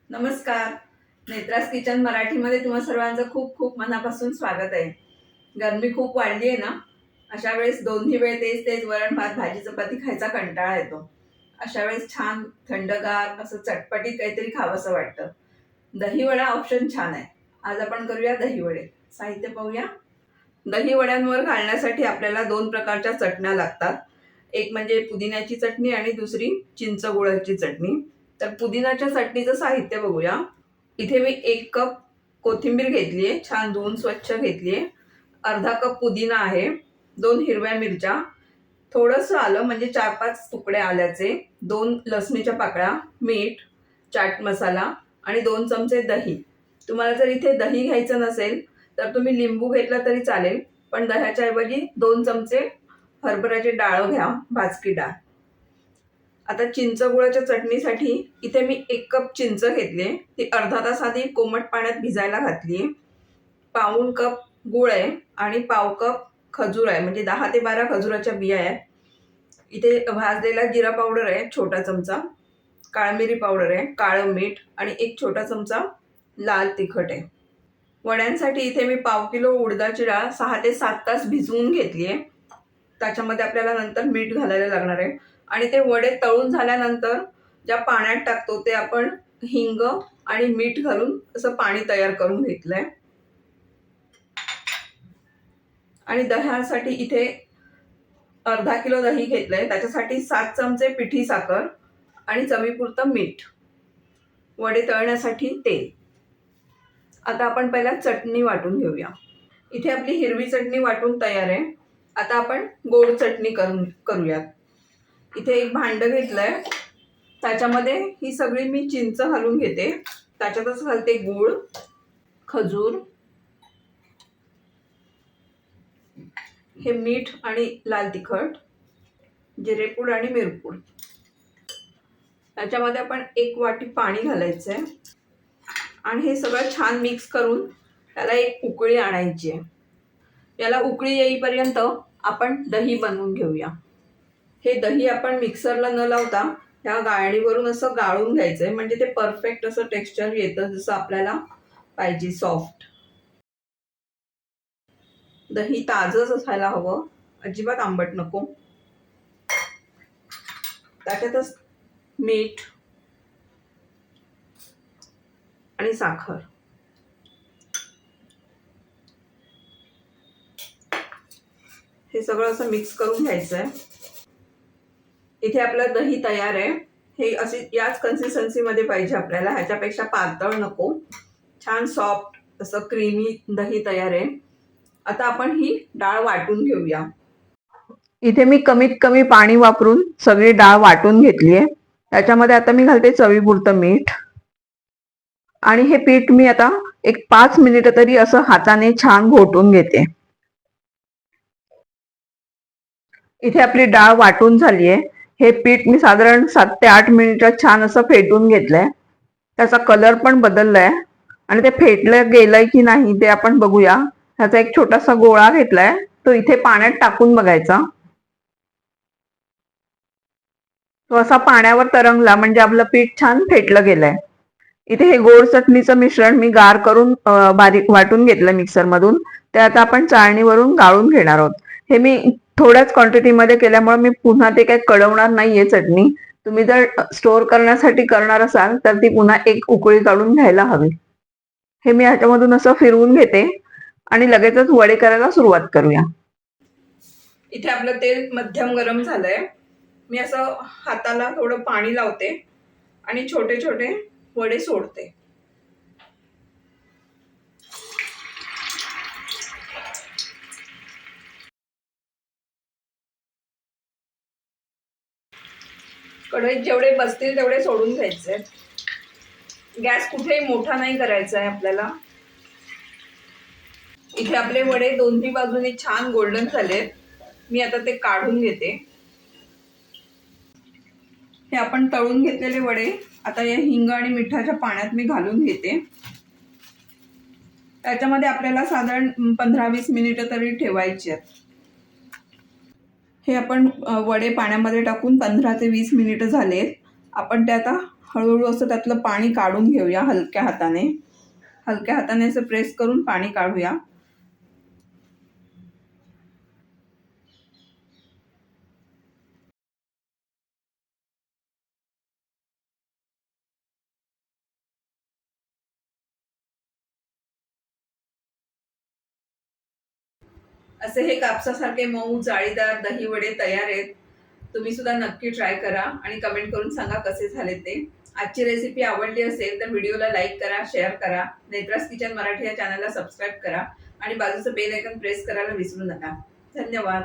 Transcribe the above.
नमस्कार. नेत्रास किचन मराठीमध्ये तुम्हा सर्वांचं खूप खूप मनापासून स्वागत आहे. गरमी खूप वाढली आहे ना, अशा वेळेस दोन्ही वेळ तेच तेच वरण भात भाजी चपाती खायचा कंटाळा येतो. अशा वेळेस छान थंडगार असं चटपटीत काहीतरी खावंसं वाटतं. दही वडा ऑप्शन छान आहे. आज आपण करूया दही वडे. साहित्य पाहूया. दही वड्यांवर घालण्यासाठी आपल्याला दोन प्रकारच्या चटण्या लागतात. एक म्हणजे पुदिन्याची चटणी आणि दुसरी चिंच गुळाची चटणी. तर पुदिनाच्या चटणीचं साहित्य बघूया. इथे मी 1 कप कोथिंबीर घेतली आहे, छान धुवून स्वच्छ घेतली आहे. अर्धा कप पुदिना आहे, 2 हिरव्या मिरच्या, थोडंसं आलं म्हणजे 4-5 तुकडे आल्याचे, 2 लसणीच्या पाकळ्या, मीठ, चाट मसाला आणि 2 चमचे दही. तुम्हाला जर इथे दही घ्यायचं नसेल तर तुम्ही लिंबू घेतला तरी चालेल, पण दह्याच्या ऐवजी 2 चमचे हरभऱ्याची डाळ घ्या, भाजकी डाळ. आता चिंच गुळाच्या चटणीसाठी इथे मी 1 कप चिंच घेतली, ती अर्धा तास आधी कोमट पाण्यात भिजायला घातली. पाऊण कप गुळ आहे आणि पाव कप खजूर आहे, म्हणजे 10 ते 12 खजुराच्या बिया आहेत. इथे भाजलेला जिरा पावडर आहे छोटा चमचा, काळमिरी पावडर आहे, काळं मीठ आणि 1 छोटा चमचा लाल तिखट आहे. वड्यांसाठी इथे मी पाव किलो उडदाची डाळ 6 ते 7 तास भिजवून घेतली आहे. त्याच्यामध्ये आपल्याला नंतर मीठ घालायला लागणार आहे आणि ते वडे तळून झाल्यानंतर ज्या पाण्यात टाकतो ते आपण हिंग आणि मीठ घालून असं पाणी तयार करून घेतलंय. आणि दह्यासाठी इथे अर्धा किलो दही घेतलंय, त्याच्यासाठी 7 चमचे पिठी साखर आणि चवीपुरतं मीठ. वडे तळण्यासाठी तेल. आता आपण पहिला चटणी वाटून घेऊया. इथे आपली हिरवी चटणी वाटून तयार आहे. आता आपण गोड चटणी करूयात. इथे एक भांड घेतलंय, त्याच्यामध्ये ही सगळी मी चिंच घालून घेते. त्याच्यातच घालते गूळ, खजूर, हे मीठ आणि लाल तिखट, जिरेपूड आणि मिरपूड. त्याच्यामध्ये आपण 1 वाटी पाणी घालायचंय आणि हे सगळं छान मिक्स करून त्याला एक उकळी आणायची आहे. याला उकळी येईपर्यंत आपण दही बनवून घेऊया. हे दही आपण मिक्सरला न लावता ह्या गाळणीवरून असं गाळून घ्यायचंय, म्हणजे ते परफेक्ट असं टेक्स्चर येतं जसं आपल्याला पाहिजे, सॉफ्ट. दही ताजंच असायला हवं, अजिबात आंबट नको. त्याच्यातच मीठ आणि साखर. हे सगळं असं मिक्स करून घ्यायचं आहे. इथे आपलं दही तयार आहे. हे अशी याच कन्सिस्टन्सीमध्ये पाहिजे आपल्याला, ह्याच्यापेक्षा पातळ नको. छान सॉफ्ट असं क्रीमी दही तयार आहे. आता आपण ही डाळ वाटून घेऊया. इथे मी कमीत कमी पाणी वापरून सगळी डाळ वाटून घेतली आहे. त्याच्यामध्ये आता मी घालते चवीपुरतं मीठ आणि हे पीठ मी आता एक 5 मिनिटं तरी असं हाताने छान घोटून घेते. इथे आपली डाळ वाटून झाली आहे. हे पीठ मी साधारण 7 ते 8 मिनिटं छान असं फेटून घेतलंय. त्याचा कलर पण बदललाय आणि ते फेटलं गेलंय की नाही ते आपण बघूया. ह्याचा एक छोटासा गोळा घेतलाय, तो इथे पाण्यात टाकून बघायचा. तो असा पाण्यावर तरंगला म्हणजे आपलं पीठ छान फेटलं गेलंय. इथे हे गोड चटणीचं मिश्रण मी गार करून बारीक वाटून घेतलं मिक्सर मधून. ते आता आपण चाळणीवरून गाळून घेणार आहोत. हे मी थोड्याच क्वांटिटीमध्ये केल्यामुळे मी पुन्हा ते काही कळवणार नाहीये चटणी. तुम्ही जर स्टोअर करण्यासाठी करणार असाल तर ती पुन्हा एक उकळी काढून घ्यायला हवी. हे मी ह्याच्यामधून असं फिरवून घेते आणि लगेचच वडे करायला सुरुवात करूया. इथे आपलं तेल मध्यम गरम झालंय. मी असं हाताला थोडं पाणी लावते आणि छोटे छोटे वडे सोडते. कढईत जेवढे बसतील तेवढे सोडून घ्यायचे. गॅस कुठेही मोठा नाही करायचा आहे आपल्याला. इथे आपले वडे दोन्ही बाजूनी छान गोल्डन झालेत. मी आता ते काढून घेते. हे आपण तळून घेतलेले वडे आता या हिंग आणि मिठाच्या पाण्यात मी घालून घेते. त्याच्यामध्ये आपल्याला साधारण 15-20 मिनिटं तरी ठेवायची आहेत. हे आपण वडे पाण्यामध्ये टाकून 15 ते 20 मिनिटं झालेत. आपण ते आता हळूहळू असं त्यातलं पाणी काढून घेऊया हलक्या हाताने. हलक्या हाताने असं प्रेस करून पाणी काढूया. असे हे कापसासारखे मऊ जाळीदार दही वडे तयार आहेत. तुम्ही सुद्धा नक्की ट्राय करा आणि कमेंट करून सांगा कसे झाले ते. आजची रेसिपी आवडली असेल तर व्हिडिओला लाईक करा, शेअर करा, नेत्रास किचन मराठी या चॅनलला सबस्क्राईब करा आणि बाजूचं बेल आयकॉन प्रेस करायला विसरू नका. धन्यवाद.